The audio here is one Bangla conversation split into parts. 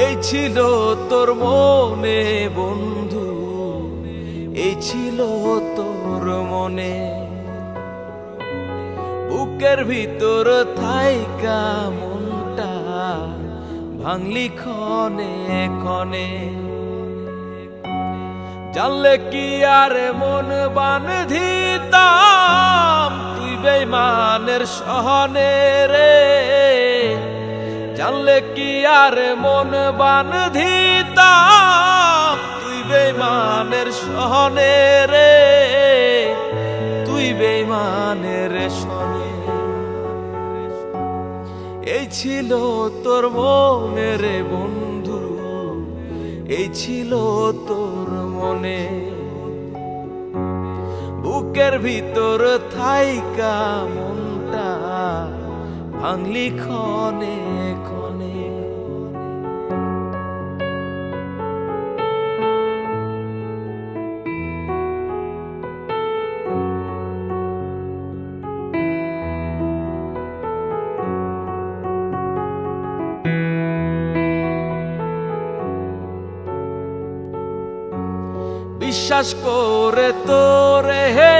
এই ছিল তোর মনে বন্ধু, এই ছিল তোর মনে, বুকের ভিতর থাইকা মনটা ভাঙলি ক্ষণে ক্ষণে। জানলে কি আর মন বাঁধিতাম তুই বেঈমানের সহনে রে, জানলে কি আর মন বাঁধিতাম তুই বেঈমানের সহনে রে, তুই বেঈমানের সনে। এই ছিল তোর মনে রে বন্ধু, এই ছিল তোর মনে, বুকের ভিতর থাইকা মনটা ভাঙলি ক্ষণে ক্ষণে। বিশ্বাস করে তোরে হে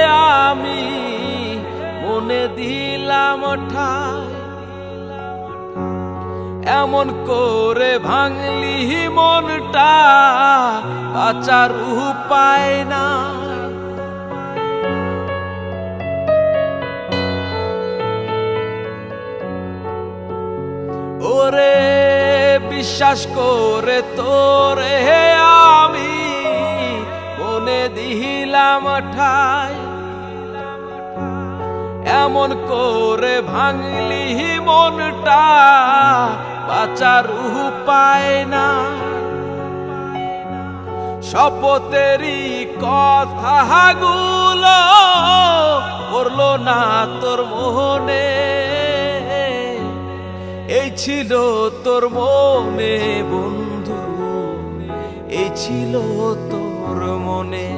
আমি মনে দিলাম ঠাই, এমন করে ভাঙলি মনটা বাঁচার উপায় না। ওরে বিশ্বাস করে তোরে হে আমি মনে দিলাম ঠাই, এমন করে ভাঙলি মনটা বাঁচার উপায় না। শপথেরই কথাগুলো পড়লো না তোর মনে, এই ছিল তোর মনে বন্ধু, এই ছিল তোর মনে,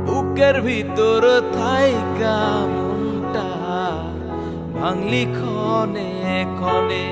বুকের ভিতর থাইকা মনটা ভাঙলি ক্ষণে ক্ষণে।